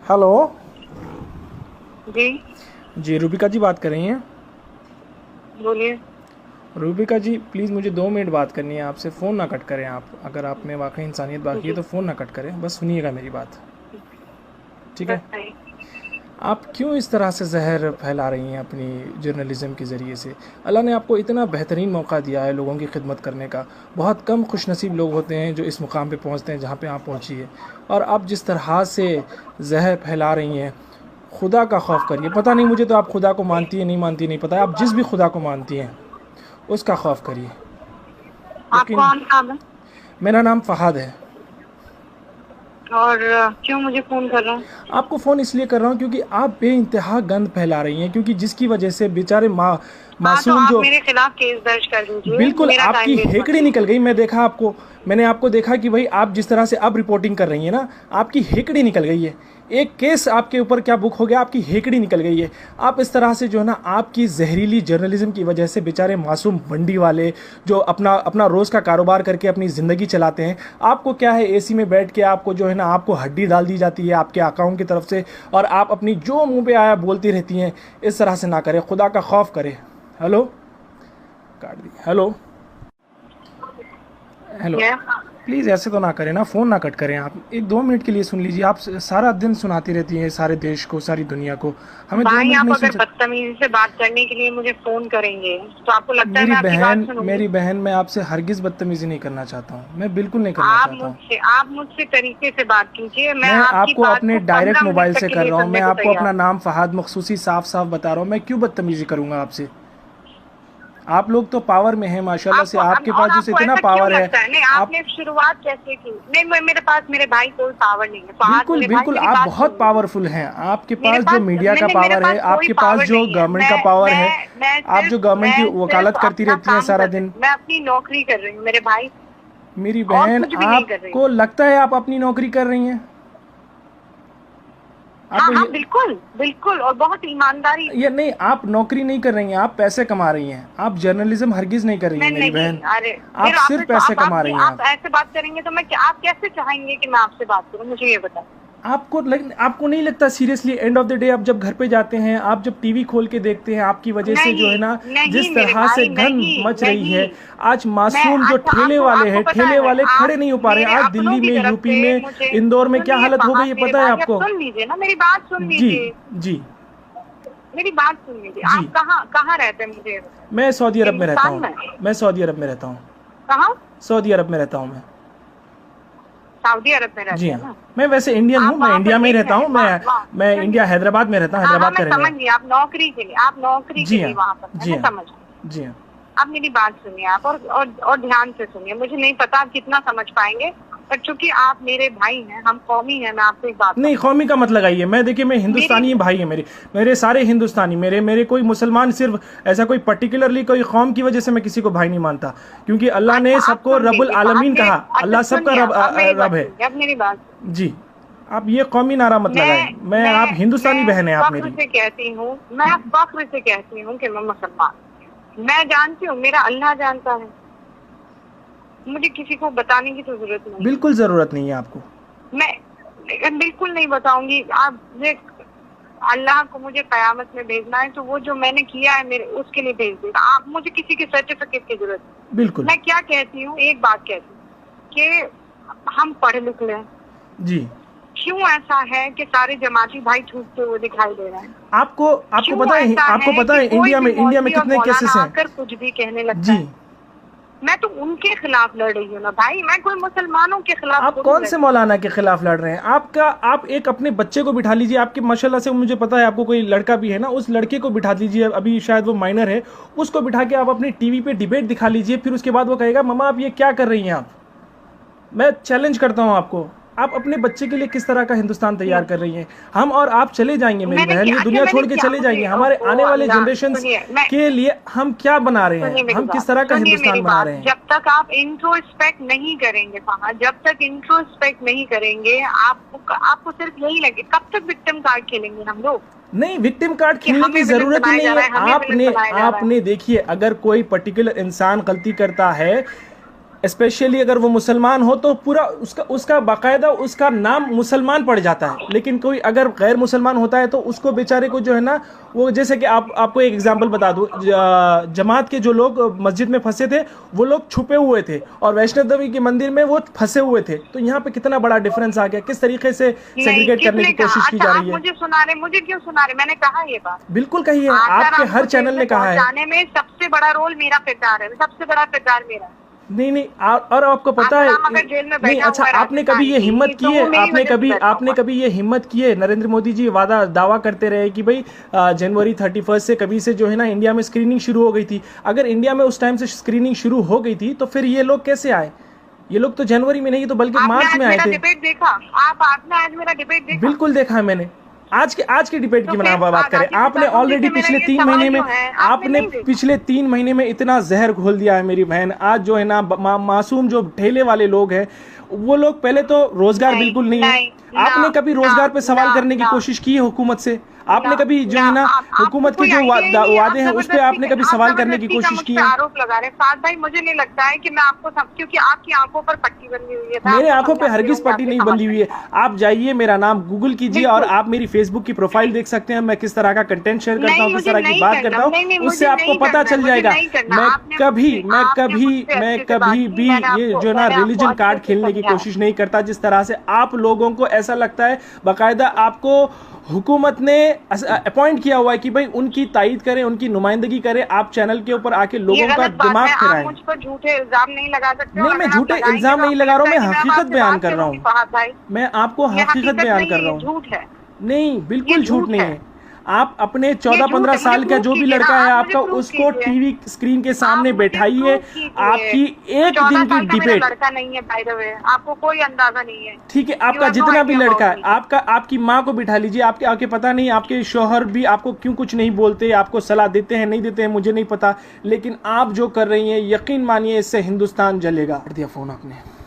Hello. जी जी रूबिका जी बात कर रही हैं? बोलिए। रूबिका जी प्लीज़ मुझे 2 मिनट बात करनी है आपसे। फ़ोन ना कट करें आप। अगर आप में वाकई इंसानियत बाकी है जी तो फ़ोन ना कट करें, बस सुनिएगा मेरी बात। ठीक है? बताइए। आप क्यों इस तरह से जहर फैला रही हैं अपनी जर्नलिज़म के ज़रिए से? अल्लाह ने आपको इतना बेहतरीन मौका दिया है लोगों की खिदमत करने का। बहुत कम खुशनसीब लोग होते हैं जो इस मुकाम पे पहुंचते हैं जहाँ पे आप पहुंची है। और आप जिस तरह से जहर फैला रही हैं, खुदा का खौफ करिए। पता नहीं मुझे तो आप खुदा को मानती है नहीं मानती नहीं पता है। आप जिस भी खुदा को मानती हैं उसका खौफ करिए। आप यकीन। कौन नाम है मेरा नाम फ़हाद है। और क्यों मुझे फोन कर रहा हूँ? आपको फ़ोन इसलिए कर रहा हूँ क्योंकि आप बेइंतहा गंद फैला रही हैं, क्योंकि जिसकी वजह से बेचारे हाँ, तो मासूम आप जो। मेरे खिलाफ केस दर्ज कर दीजिए, बिल्कुल मेरा आपकी टाइम वेस्ट मत हेकड़ी निकल कीजिए। गई। मैं देखा आपको, मैंने आपको देखा कि भाई आप जिस तरह से अब रिपोर्टिंग कर रही हैं ना, आपकी हेकड़ी निकल गई है। एक केस आपके ऊपर क्या बुक हो गया, आपकी हेकड़ी निकल गई है। आप इस तरह से जो है ना, आपकी जहरीली जर्नलिज्म की वजह से बेचारे मासूम मंडी वाले जो अपना अपना रोज़ का कारोबार करके अपनी ज़िंदगी चलाते हैं, आपको क्या है एसी में बैठ के आपको जो है ना, आपको हड्डी डाल दी जाती है आपके अकाउंट की तरफ से, और आप अपनी जो मुंह पे आया बोलती रहती हैं। इस तरह से ना करें, खुदा का खौफ करें। हेलो, काट दी। Hello hello. क्या? प्लीज़ ऐसे तो ना करें ना, फ़ोन ना कट करें आप। एक 2 मिनट के लिए सुन लीजिए। आप सारा दिन सुनाती रहती हैं सारे देश को, सारी दुनिया को। हमें दो भाई, मिनट आप नहीं सुन अगर सकते? बदतमीजी से बात करने के लिए मुझे फोन करेंगे तो आपको लगता है मैं आपकी बात सुनूंगी? मेरी बहन, मैं आपसे हरगिज़ बदतमीज़ी नहीं करना चाहता हूँ। मैं बिल्कुल नहीं करना चाहता हूँ। आप मुझसे तरीके से बात कीजिए। मैं मैं आपकी आपको बात अपने को डायरेक्ट 15 मिनट मोबाइल तक से के कर लिए रहा हूँ। मैं सुनने को आपको तैयार अपना हूँ। नाम फ़हाद मखसूसी साफ साफ बता रहा हूँ। मैं क्यों बदतमीज़ी करूँगा आपसे? आप लोग तो पावर में हैं माशाल्लाह से। आपको आपके और पास जो आपको इतना ऐसा क्यों पावर है। लगता है? नहीं, आप आपने शुरुआत कैसे की? नहीं, मेरे पास मेरे भाई कोई पावर नहीं है। फहाद बिल्कुल मेरे भाई, बिल्कुल मेरी आप बात बहुत सुन लीजिए। पावरफुल हैं। आपके मेरे पास जो पास मीडिया का मैंने मेरे पावर पास है, कोई आपके पास पावर जो नहीं है। गवर्नमेंट का पावर है, आप जो गवर्नमेंट की मैं सिर्फ वकालत करती अपना रहती हैं काम सारा कर रही दिन। हूँ। मैं अपनी नौकरी कर रही हूँ मेरे भाई, मेरी और बहन, कुछ भी नहीं कर रही हूँ। आपको लगता है आप अपनी नौकरी कर रही हैं? आप हाँ हाँ, बिल्कुल बिल्कुल, और बहुत ईमानदारी से। ये नहीं, आप नौकरी नहीं कर रही हैं, आप पैसे कमा रही हैं। आप जर्नलिज्म हरगिज़ नहीं कर रही मैं हैं मेरी नहीं, बहन। अरे आप फिर सिर्फ पैसे कमा रही हैं आप ऐसे बात करेंगे तो आप कैसे चाहेंगे कि मैं आपसे बात करूँ? मुझे ये बताएं। आपको नहीं लगता seriously, end of the day आप जब घर पे जाते हैं, आप जब टीवी खोल के देखते हैं, आपकी वजह से जो है नहीं ना, नहीं जिस मेरे तरह से भाई, गंद नहीं मच रही नहीं। है। आज मैं मासूम जो अच्छा, ठेले आपको वाले आपको हैं, पता ठेले है, वाले खड़े आप नहीं हो पा रहे मेरे हैं। आज अपनों दिल्ली की में, तरफ यूपी से में, मुझे इंदौर में क्या सुनिए। हालत हो गई फहाद है मेरे पता है भाई, अब आपको? सुन लीजिए ना, मेरी बात सुन जी लीजिए। जी मेरी बात सुन लीजिए। जी। आप कहाँ कहाँ रहते हैं मुझे ये बताएं। मैं सऊदी अरब में रहता हिंदुस्तान हूँ। में? मैं सऊदी अरब में रहता हूँ। कहाँ? सऊदी अरब में रहता हूँ मैं। सऊदी अरब में जी रहते हैं हाँ। ना? मैं वैसे इंडियन हूँ, आप मैं वहाँ पर इंडिया में ही देख रहता रहे हूँ। हैं, वहाँ वहाँ मैं सुनिए। इंडिया हैदराबाद में रहता हूँ, हाँ हाँ, हैदराबाद मैं का रहने समझ वाला। गई। आप नौकरी के जी लिए हाँ। वहाँ पर है, जी मैं हाँ। समझ गई। जी हाँ। आप मेरी बात सुनिए, आप और ध्यान से सुनिए। मुझे नहीं पता आप कितना समझ पाएंगे, पर चूंकि आप मेरे भाई हैं, हम कौमी हैं, मैं आपको एक बात नहीं, बताऊं। कौमी का मत लगाइए। मैं देखिए, मैं मेरी हिंदुस्तानी भाई है मेरे। मेरे सारे हिंदुस्तानी, मेरे मेरे कोई मुसलमान, सिर्फ ऐसा कोई पर्टिकुलरली कोई कौम की वजह से मैं किसी को भाई नहीं मानता, क्योंकि अल्लाह अच्छा, ने आप सबको सुन रब्बुल लीजिए। आलमीन कहा। अच्छा अल्लाह सबका सुनिए, अब मेरी बात रब है। सुनिए, अब मेरी बात सुनिए। जी। आप ये कौमी नारा मत लगाएं। आप हिंदुस्तानी मैं बहन हैं आप फख्र मेरी। से कहती हूँ, मैं फख्र से कहती हूँ कि मैं मुसलमान हूं। मैं जानती हूँ, मेरा अल्लाह जानता है। मुझे किसी को बताने की तो जरूरत नहीं है। बिल्कुल ज़रूरत नहीं है आपको। मैं बिल्कुल नहीं बताऊंगी। आप अल्लाह को मुझे कयामत में भेजना है तो वो जो मैंने किया है मेरे उसके लिए भेज देगा। आप मुझे किसी के सर्टिफिकेट की जरूरत नहीं। बिल्कुल। मैं क्या कहती हूँ, एक बात कहती हूँ कि हम पढ़ लिख लें। जी। क्यों ऐसा है कि सारे जमाती भाई छूटते हुए दिखाई दे रहे हैं? आपको आपको क्यों पता है, ऐसा आपको है पता कि है कोई भी इंडिया में मौलवी और कितने मौलाना केसेस हैं? आकर कुछ भी कहने लगता जी। है? मैं तो उनके खिलाफ लड़ रही हूँ ना भाई, मैं कोई मुसलमानों के खिलाफ आप थोड़ी कौन लड़ से रही हूँ। मौलाना के खिलाफ लड़ रहे हैं? आप एक अपने बच्चे को बिठा लीजिए। आपके माशाल्लाह से मुझे पता है आपको कोई लड़का भी है ना, उस लड़के को बिठा लीजिए। अभी शायद वो माइनर है। उसको बिठा के आप अपनी टीवी पे डिबेट दिखा लीजिए। फिर उसके बाद वो कहेगा मम्मा आप ये क्या कर रही हैं आप। मैं चैलेंज करता हूं आपको। आप अपने बच्चे के लिए किस तरह का हिंदुस्तान तैयार कर रही हैं? हम और आप चले जाएंगे मेरी मैंने बहन, क्या? ये अच्छा, दुनिया मैंने छोड़ के क्या? चले मुझे जाएंगे। हमारे ओ आने वाले अल्लाह, जनरेशन्स सुनिए। मैं के लिए हम क्या बना रहे सुनिए हैं, मेरी हम बात, किस तरह का सुनिए मेरी हिंदुस्तान बना बात। रहे हैं? जब तक आप इंट्रोस्पेक्ट नहीं करेंगे फहद, जब तक इंट्रोस्पेक्ट नहीं करेंगे, आपको सिर्फ यही लगे। कब तक विक्टिम कार्ड खेलेंगे हम लोग नहीं, विक्टिम कार्ड कि खेलने की हमें विलन जरूरत ही बनाया नहीं जा रहा है। है, हमें विलन बनाया जा रहा है? आपने देखिए, अगर कोई पर्टिकुलर इंसान गलती करता है, स्पेशली अगर वो मुसलमान हो तो पूरा उसका बाकायदा उसका नाम मुसलमान पड़ जाता है। लेकिन कोई अगर गैर मुसलमान होता है तो उसको बेचारे को जो है ना, वो जैसे कि आपको एक एग्जांपल बता दूं, जमात के जो लोग मस्जिद में फंसे थे वो लोग छुपे हुए थे और वैष्णो देवी के मंदिर में वो फंसे हुए थे। तो यहाँ पे कितना बड़ा डिफरेंस आ गया, किस तरीके से सेग्रीगेट करने की कोशिश की जा रही है। मुझे सुना रहे, मुझे क्यों सुना रहे? मैंने कहा ये बात, बिल्कुल कही है, आपके हर चैनल ने कहा है। जाने में सबसे बड़ा रोल मेरा किरदार है, सबसे बड़ा किरदार मेरा। नहीं और आपको पता है नहीं, अच्छा आपने कभी ये हिम्मत की है, आपने कभी ये हिम्मत की है? नरेंद्र मोदी जी दावा करते रहे कि भाई जनवरी 31 से कभी से जो है ना इंडिया में स्क्रीनिंग शुरू हो गई थी। अगर इंडिया में उस टाइम से स्क्रीनिंग शुरू हो गई थी तो फिर ये लोग कैसे आए? ये लोग तो जनवरी में नहीं तो बल्कि मार्च में आए थे। डिबेट देखा आपने? आज मेरा डिबेट देखा? बिल्कुल देखा है मैंने। आज के डिबेट की बात करें, आपने ऑलरेडी पिछले 3 महीने में पिछले 3 महीने में इतना जहर घोल दिया है मेरी बहन। आज जो है ना मासूम जो ठेले वाले लोग हैं वो लोग, पहले तो रोजगार बिल्कुल नहीं है। आपने कभी रोजगार पे सवाल करने की कोशिश की है हुकूमत से? आपने कभी जो है ना हुकूमत के जो वादे हैं उस पे आपने कभी सवाल करने की कोशिश की है? आरोप लगा रहे फाद भाई, मुझे नहीं लगता है कि मैं आपको क्योंकि आपकी आंखों पर पट्टी बंधी हुई है। मेरे आंखों पे हरगिज पट्टी नहीं बंधी हुई है। आप जाइए, मेरा नाम गूगल कीजिए और आप मेरी फेसबुक की प्रोफाइल देख सकते हैं। मैं किस तरह का कंटेंट शेयर करता हूँ, किस तरह की बात करता हूँ, उससे आपको पता चल जाएगा। मैं कभी भी ये जो ना रिलीजन कार्ड खेलने की कोशिश नहीं करता। जिस तरह से आप लोगों को ऐसा लगता है, बाकायदा आपको हुकूमत ने अपॉइंट किया हुआ है कि भाई उनकी तायीद करें, उनकी नुमाइंदगी करें, आप चैनल के ऊपर आके लोगों का दिमाग फिराएं। मुझ पर झूठे इल्जाम नहीं लगा सकते। नहीं, मैं झूठे इल्जाम नहीं लगा रहा हूँ, मैं हकीकत बयान कर रहा हूँ। मैं आपको हकीकत बयान कर रहा हूँ। झूठ है? नहीं, बिल्कुल झूठ नहीं है। आप अपने 14-15 साल का जो भी लड़का है आपका, उसको टीवी स्क्रीन के सामने बैठाइए। आपकी एक दिन की डिबेट, लड़का नहीं है बाय द वे, आपको कोई अंदाजा नहीं है। ठीक है, आपका जितना भी लड़का है, आपकी माँ को बिठा लीजिए। आपके पता नहीं आपके शौहर भी आपको क्यों कुछ नहीं बोलते, आपको सलाह देते हैं नहीं देते हैं मुझे नहीं पता, लेकिन आप जो कर रही हैं यकीन मानिए इससे हिंदुस्तान जलेगा। दिया फोन आपने।